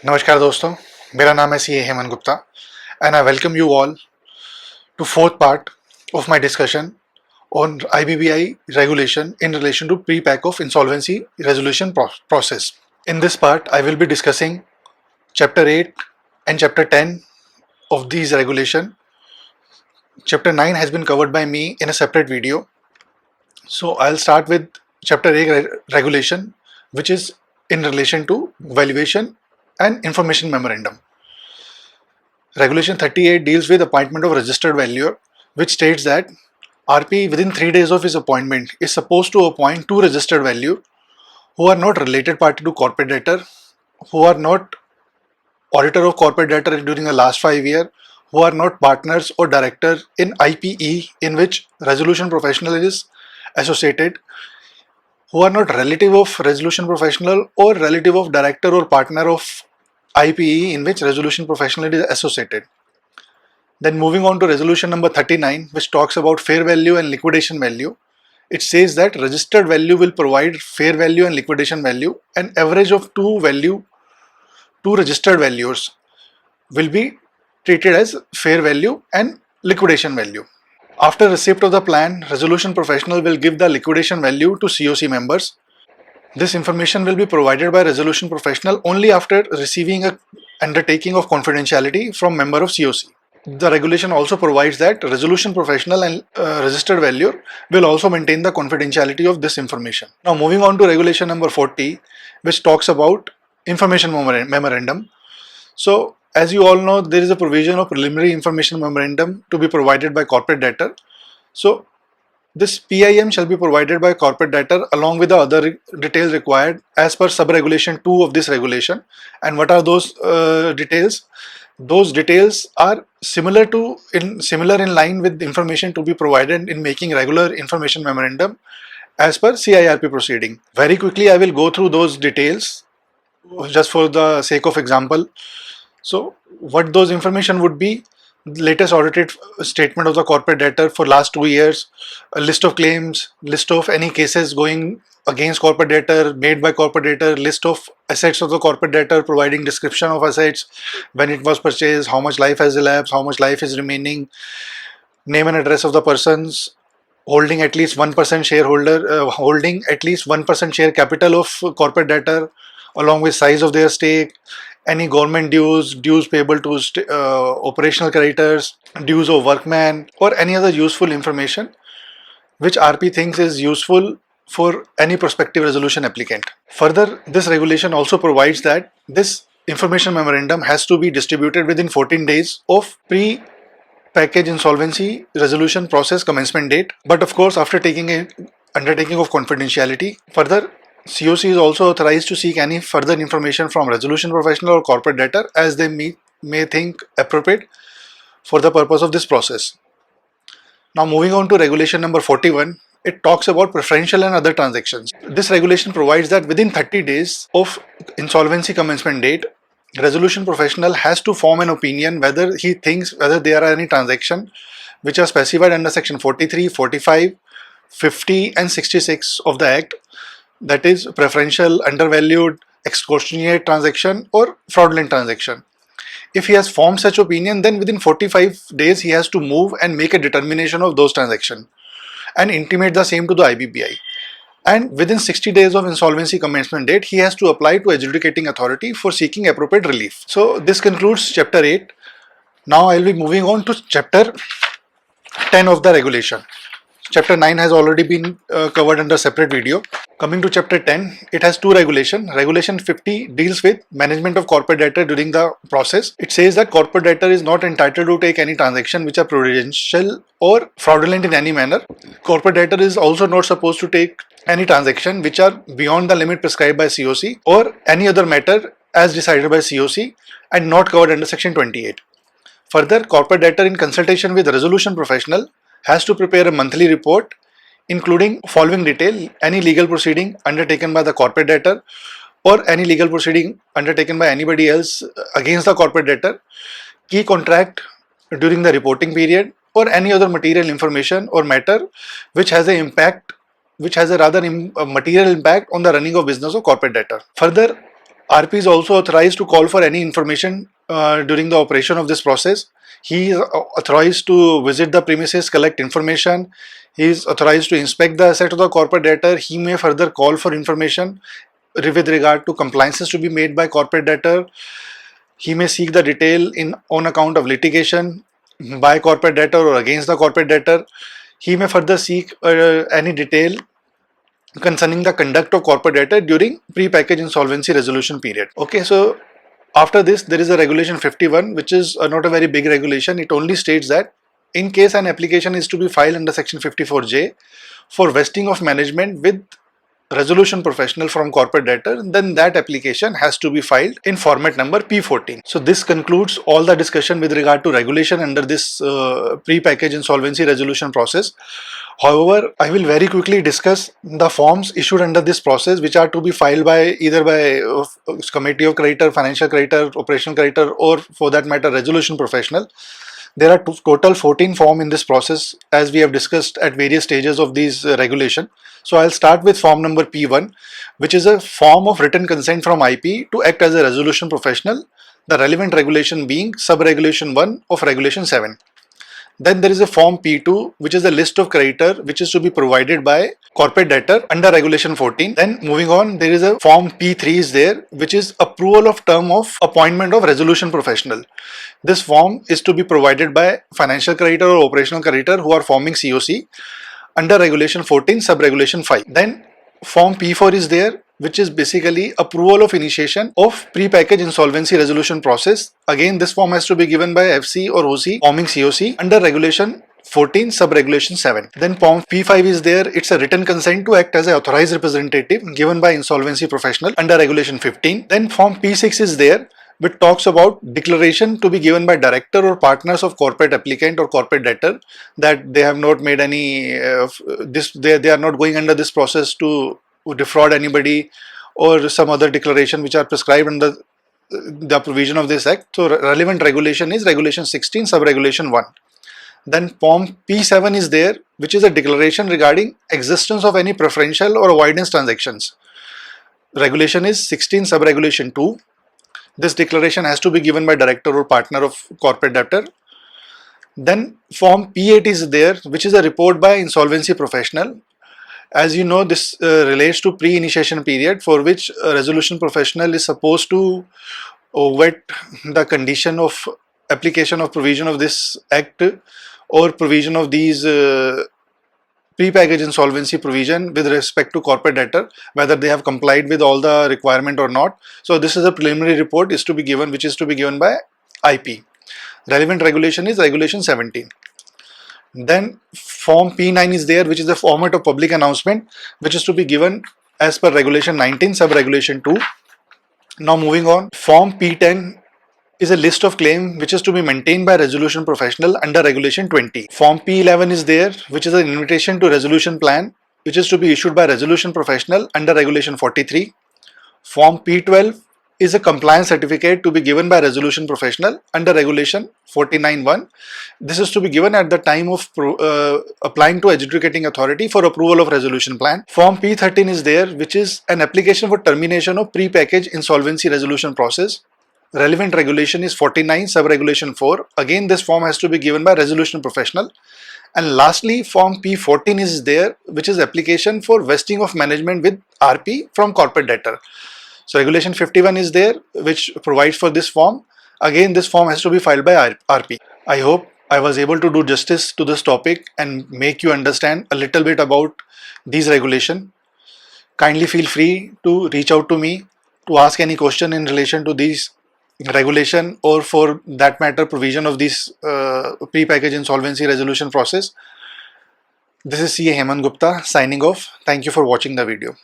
नमस्कार दोस्तों, मेरा नाम है सी Hemant Gupta and I welcome you all to fourth part of my discussion on IBBI regulation in relation to pre-pack of insolvency resolution process. In this part, I will be discussing Chapter 8 and Chapter 10 of these regulation. Chapter 9 has been covered by me in a separate video. So I'll start with Chapter 8 regulation, which is in relation to valuation and information memorandum. Regulation 38 deals with appointment of registered valuer, which states that RP within 3 days of his appointment is supposed to appoint two registered valuer who are not related party to corporate debtor, who are not auditor of corporate debtor during the last 5 years, who are not partners or director in IPE in which resolution professional is associated, who are not relative of resolution professional or relative of director or partner of IPE in which resolution professional is associated. Then moving on to resolution number 39, which talks about fair value and liquidation value. It says that registered value will provide fair value and liquidation value, and average of two registered values will be treated as fair value and liquidation value. After receipt of the plan, resolution professional will give the liquidation value to COC members. This information will be provided by resolution professional only after receiving a undertaking of confidentiality from member of COC. The regulation also provides that resolution professional and registered valuer will also maintain the confidentiality of this information. Now moving on to regulation number 40, which talks about information memorandum. So as you all know, there is a provision of preliminary information memorandum to be provided by corporate debtor. So this PIM shall be provided by corporate debtor along with the other details required as per sub-regulation 2 of this regulation. And what are those details? Those details are similar in line with the information to be provided in making regular information memorandum as per CIRP proceeding. Very quickly, I will go through those details just for the sake of example. So what those information would be: latest audited statement of the corporate debtor for last 2 years, a list of claims, list of any cases going against corporate debtor made by corporate debtor, list of assets of the corporate debtor providing description of assets, when it was purchased, how much life has elapsed, how much life is remaining, name and address of the persons holding at least 1% shareholder, holding at least 1% share capital of corporate debtor, along with size of their stake, any government dues payable to operational creditors, dues of workman, or any other useful information which RP thinks is useful for any prospective resolution applicant. Further, this regulation also provides that this information memorandum has to be distributed within 14 days of pre-package insolvency resolution process commencement date, but of course after taking an undertaking of confidentiality. Further, COC is also authorized to seek any further information from resolution professional or corporate debtor as they may think appropriate for the purpose of this process. Now moving on to regulation number 41, it talks about preferential and other transactions. This regulation provides that within 30 days of insolvency commencement date, resolution professional has to form an opinion whether he thinks whether there are any transactions which are specified under section 43, 45, 50 and 66 of the Act, that is preferential, undervalued, extortionate transaction or fraudulent transaction. If he has formed such opinion, then within 45 days he has to move and make a determination of those transactions and intimate the same to the IBBI. And within 60 days of insolvency commencement date, he has to apply to adjudicating authority for seeking appropriate relief. So this concludes chapter 8. Now I will be moving on to chapter 10 of the regulation. Chapter 9 has already been covered under separate video. Coming to chapter 10, it has two regulations. Regulation 50 deals with management of corporate debtor during the process. It says that corporate debtor is not entitled to take any transaction which are prudential or fraudulent in any manner. Corporate debtor is also not supposed to take any transaction which are beyond the limit prescribed by COC or any other matter as decided by COC and not covered under section 28. Further, corporate debtor in consultation with resolution professional has to prepare a monthly report including following detail: any legal proceeding undertaken by the corporate debtor or any legal proceeding undertaken by anybody else against the corporate debtor, key contract during the reporting period, or any other material information or matter which has a material impact on the running of business of corporate debtor. Further, RP is also authorized to call for any information during the operation of this process. He is authorized to visit the premises, collect information. He is authorized to inspect the asset of the corporate debtor. He may further call for information with regard to compliances to be made by corporate debtor. He may seek the detail on account of litigation by corporate debtor or against the corporate debtor. He may further seek any detail concerning the conduct of corporate debtor during pre-package insolvency resolution period. Okay, so after this there is a regulation 51, which is not a very big regulation. It only states that in case an application is to be filed under section 54J for vesting of management with resolution professional from corporate debtor, then that application has to be filed in format number P14. So this concludes all the discussion with regard to regulation under this pre-package insolvency resolution process. However, I will very quickly discuss the forms issued under this process, which are to be filed by either by committee of creditor, financial creditor, operational creditor, or for that matter resolution professional. There are total 14 forms in this process, as we have discussed at various stages of these regulation. So I'll start with form number P1, which is a form of written consent from IP to act as a resolution professional, the relevant regulation being sub-regulation 1 of regulation 7. Then there is a form P2, which is a list of creditor which is to be provided by corporate debtor under regulation 14. Then moving on, there is a form P3 is there, which is approval of term of appointment of resolution professional. This form is to be provided by financial creditor or operational creditor who are forming COC under regulation 14 sub regulation 5. Then form P4 is there, which is basically approval of initiation of pre-package insolvency resolution process. Again, this form has to be given by FC or OC forming COC under regulation 14 sub regulation 7. Then form P5 is there. It's a written consent to act as an authorized representative given by insolvency professional under regulation 15. Then form P6 is there, which talks about declaration to be given by director or partners of corporate applicant or corporate debtor that they have not made any they are not going under this process to defraud anybody, or some other declaration which are prescribed under the provision of this act. So relevant regulation is regulation 16 sub regulation 1. Then form P7 is there, which is a declaration regarding existence of any preferential or avoidance transactions. Regulation is 16 sub regulation 2. This declaration has to be given by director or partner of corporate debtor. Then form P8 is there, which is a report by insolvency professional. As you know, this relates to pre-initiation period for which a resolution professional is supposed to vet the condition of application of provision of this act or provision of these pre-package insolvency provision with respect to corporate debtor, whether they have complied with all the requirement or not. So this is a preliminary report is to be given, which is to be given by IP. Relevant regulation is regulation 17. Then form P9 is there, which is the format of public announcement, which is to be given as per regulation 19 sub regulation 2. Now moving on, form P10 is a list of claim which is to be maintained by resolution professional under regulation 20. Form P11 is there, which is an invitation to resolution plan, which is to be issued by resolution professional under regulation 43. Form P12 is a compliance certificate to be given by resolution professional under regulation 49(1). This is to be given at the time of applying to adjudicating authority for approval of resolution plan. Form P13 is there, which is an application for termination of pre-package insolvency resolution process. Relevant regulation is 49 sub regulation 4. Again, this form has to be given by resolution professional. And lastly, form P14 is there, which is application for vesting of management with RP from corporate debtor. So regulation 51 is there, which provides for this form. Again, this form has to be filed by RP. I hope I was able to do justice to this topic and make you understand a little bit about these regulations. Kindly feel free to reach out to me to ask any question in relation to these regulation or for that matter provision of this pre-package insolvency resolution process. This is CA Hemant Gupta signing off. Thank you for watching the video.